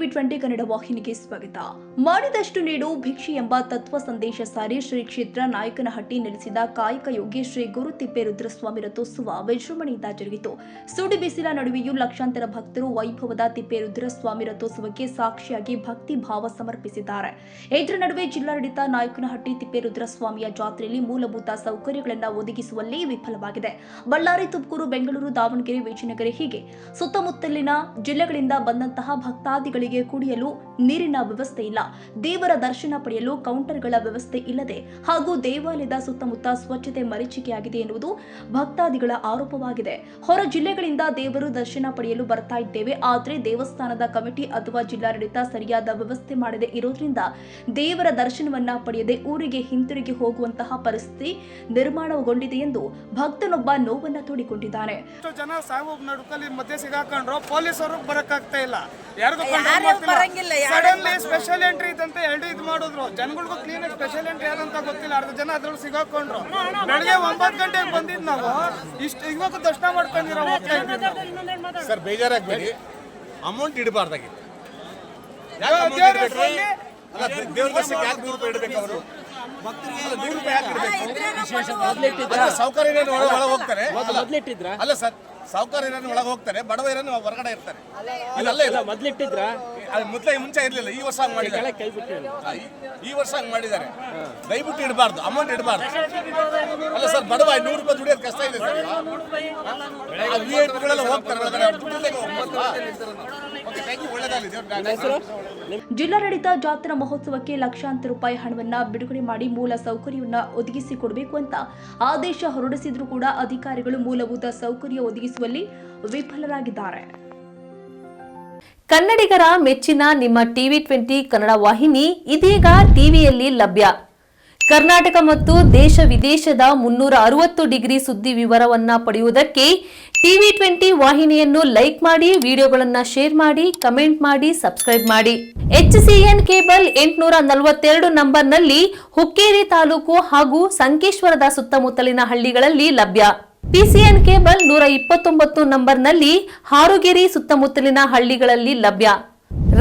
TV20 Kannada ವಾಹಿನಿಗೆ ಸ್ವಾಗತ. ಮಾಡಿದಷ್ಟು ನೀಡು ಭಿಕ್ಷೆ ಎಂಬ ತತ್ವ ಸಂದೇಶ ಸಾರಿ ಶ್ರೀ ಕ್ಷೇತ್ರ ನಾಯಕನಹಟ್ಟಿ ನೆಲೆಸಿದ ಕಾಯಕ ಯೋಗಿ ಶ್ರೀ ಗುರುತಿಪ್ಪೇರುದ್ರಸ್ವಾಮಿ ರಥೋತ್ಸವ ವಿಜೃಂಭಣೆಯಿಂದ ಜರುಗಿತು. ಸುಡಿ ಬಿಸಿಲ ನಡುವೆಯೂ ಲಕ್ಷಾಂತರ ಭಕ್ತರು ವೈಭವದ ತಿಪ್ಪೇರುದ್ರಸ್ವಾಮಿ ರಥೋತ್ಸವಕ್ಕೆ ಸಾಕ್ಷಿಯಾಗಿ ಭಕ್ತಿ ಭಾವ ಸಮರ್ಪಿಸಿದ್ದಾರೆ. ಇದರ ನಡುವೆ ಜಿಲ್ಲಾಡಳಿತ ನಾಯಕನಹಟ್ಟಿ ತಿಪ್ಪೇರುದ್ರಸ್ವಾಮಿಯ ಜಾತ್ರೆಯಲ್ಲಿ ಮೂಲಭೂತ ಸೌಕರ್ಯಗಳನ್ನು ಒದಗಿಸುವಲ್ಲಿ ವಿಫಲವಾಗಿದೆ. ಬಳ್ಳಾರಿ, ತುಮಕೂರು, ಬೆಂಗಳೂರು, ದಾವಣಗೆರೆ, ವಿಜಯನಗರ ಹೀಗೆ ಸುತ್ತಮುತ್ತಲಿನ ಜಿಲ್ಲೆಗಳಿಂದ ಬಂದಂತಹ ಭಕ್ತಾದಿಗಳಿಗೆ ಕುಡಿಯಲು ನೀರಿನ ವ್ಯವಸ್ಥೆ ಇಲ್ಲ, ದೇವರ ದರ್ಶನ ಪಡೆಯಲು ಕೌಂಟರ್ಗಳ ವ್ಯವಸ್ಥೆ ಇಲ್ಲದೆ ಹಾಗೂ ದೇವಾಲಯದ ಸುತ್ತಮುತ್ತ ಸ್ವಚ್ಛತೆ ಮರೀಚಿಕೆಯಾಗಿದೆ ಎನ್ನುವುದು ಭಕ್ತಾದಿಗಳ ಆರೋಪವಾಗಿದೆ. ಹೊರ ಜಿಲ್ಲೆಗಳಿಂದ ದೇವರು ದರ್ಶನ ಪಡೆಯಲು ಬರ್ತಾ ಇದ್ದೇವೆ, ಆದರೆ ದೇವಸ್ಥಾನದ ಕಮಿಟಿ ಅಥವಾ ಜಿಲ್ಲಾಡಳಿತ ಸರಿಯಾದ ವ್ಯವಸ್ಥೆ ಮಾಡದೆ ಇರೋದ್ರಿಂದ ದೇವರ ದರ್ಶನವನ್ನ ಪಡೆಯದೆ ಊರಿಗೆ ಹಿಂತಿರುಗಿ ಹೋಗುವಂತಹ ಪರಿಸ್ಥಿತಿ ನಿರ್ಮಾಣಗೊಂಡಿದೆ ಎಂದು ಭಕ್ತನೊಬ್ಬ ನೋವನ್ನ ತೋಡಿಕೊಂಡಿದ್ದಾನೆ. ಜನ ಸಾವು ನಡುಕಲ್ಲಿ ಮಧ್ಯೆ ಸಿಗಾಕೊಂಡ್ರು, ಪೊಲೀಸರು ಬರಕ್ಕಾಗ್ತಾ ಇಲ್ಲ, ಯಾರಿಗೂ ಸಡನ್ಲಿ ಸ್ಪೆಷಲ್ ಎಂಟ್ರಿ ಇದಂತೆ ಇದು ಮಾಡಿದ್ರು. ಜನಗಳಿಗೂ ಕ್ಲೀನ್ ಆಗಿ ಸ್ಪೆಷಲ್ ಎಂಟ್ರಿ ಯಾರಂತ ಗೊತ್ತಿಲ್ಲ, ಅರ್ಧ ಜನ ಅದ್ರಲ್ಲಿ ಸಿಗಾಕೊಂಡ್ರು. ಬೆಳಗ್ಗೆ 9 ಗಂಟೆಗೆ ಬಂದಿದ್ ನಾವು ಇವಾಗ ದರ್ಶನ ಮಾಡ್ಕೊಂಡಿರೋ ಸರ್. ಬೇಜಾರಾಗ್ಬೇಡಿ, ಅಮೌಂಟ್ ಇಡಬಾರ್ದಾಗಿತ್ತು. ದೇವ್ರ ದರ್ಶನಕ್ಕೆ ಯಾಕೆ 100 ರೂಪಾಯಿ ಇಡಬೇಕು? ಅವರು ಭಕ್ತರಿಗೆ 100 ರೂಪಾಯಿ ಯಾಕೆ ಇಡಬೇಕು? ಸೌಕರ್ಯ ಒಳಗೆ ಹೋಗ್ತಾರೆ ಅಲ್ಲ ಸರ್, ಸಾವುಕಾರ ಒಳಗೆ ಹೋಗ್ತಾರೆ, ಬಡವ ಹೊರಗಡೆ ಇರ್ತಾರೆ. ಮೊದ್ಲಿಟ್ಟಿದ್ರ ಮುಂಚೆ ಇರ್ಲಿಲ್ಲ, ಈ ವರ್ಷ ಹಂಗ್ ಮಾಡಿದ್ದಾರೆ. ಈ ವರ್ಷ ಹಂಗ್ ಮಾಡಿದ್ದಾರೆ. ದಯವಿಟ್ಟು ಇಡಬಾರ್ದು, ಅಮೌಂಟ್ ಇಡಬಾರ್ದು. ಅಲ್ಲ ಸರ್, ಬಡವ 100 ರೂಪಾಯಿ ದುಡಿಯೋದು ಕಷ್ಟ ಇದೆ ಸರ್. VIP ಗಳೆಲ್ಲ ಹೋಗ್ತಾರೆ ಒಳಗಡೆ. ಜಿಲ್ಲಾಡಳಿತ ಜಾತ್ರಾ ಮಹೋತ್ಸವಕ್ಕೆ ಲಕ್ಷಾಂತರ ರೂಪಾಯಿ ಹಣವನ್ನ ಬಿಡುಗಡೆ ಮಾಡಿ ಮೂಲ ಸೌಕರ್ಯವನ್ನ ಒದಗಿಸಿಕೊಡಬೇಕು ಅಂತ ಆದೇಶ ಹೊರಡಿಸಿದ್ರೂ ಕೂಡ ಅಧಿಕಾರಿಗಳು ಮೂಲಭೂತ ಸೌಕರ್ಯ ಒದಗಿಸುವಲ್ಲಿ ವಿಫಲರಾಗಿದ್ದಾರೆ. ಕನ್ನಡಿಗರ ಮೆಚ್ಚಿನ ನಿಮ್ಮ TV20 ಕನ್ನಡ ವಾಹಿನಿ ಇದೀಗ ಟಿವಿಯಲ್ಲಿ ಲಭ್ಯ. ಕರ್ನಾಟಕ ಮತ್ತು ದೇಶ ವಿದೇಶದ 360 ಡಿಗ್ರಿ ಸುದ್ದಿ ವಿವರವನ್ನ ಪಡೆಯುವುದಕ್ಕೆ TV20 ವಾಹಿನಿಯನ್ನು ಲೈಕ್ ಮಾಡಿ, ವಿಡಿಯೋಗಳನ್ನು ಶೇರ್ ಮಾಡಿ, ಕಮೆಂಟ್ ಮಾಡಿ, ಸಬ್ಸ್ಕ್ರೈಬ್ ಮಾಡಿ. HCN ಕೇಬಲ್ 842 ನಂಬರ್ನಲ್ಲಿ ಹುಕ್ಕೇರಿ ತಾಲೂಕು ಹಾಗೂ ಸಂಕೇಶ್ವರದ ಸುತ್ತಮುತ್ತಲಿನ ಹಳ್ಳಿಗಳಲ್ಲಿ ಲಭ್ಯ. PCN ಕೇಬಲ್ 129 ನಂಬರ್ನಲ್ಲಿ ಹಾರುಗೆರೆ ಸುತ್ತಮುತ್ತಲಿನ ಹಳ್ಳಿಗಳಲ್ಲಿ ಲಭ್ಯ.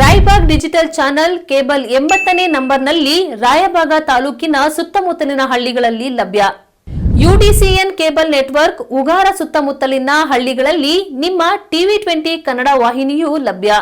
ರಾಯಬಾಗ್ ಡಿಜಿಟಲ್ ಚಾನೆಲ್ ಕೇಬಲ್ 80ನೇ ನಂಬರ್ನಲ್ಲಿ ರಾಯಬಾಗ ತಾಲೂಕಿನ ಸುತ್ತಮುತ್ತಲಿನ ಹಳ್ಳಿಗಳಲ್ಲಿ ಲಭ್ಯ. UDCN ಕೇಬಲ್ ನೆಟ್ವರ್ಕ್ ಉಗಾರ ಸುತ್ತಮುತ್ತಲಿನ ಹಳ್ಳಿಗಳಲ್ಲಿ ನಿಮ್ಮ TV20 ಕನ್ನಡ ವಾಹಿನಿಯೂ ಲಭ್ಯ.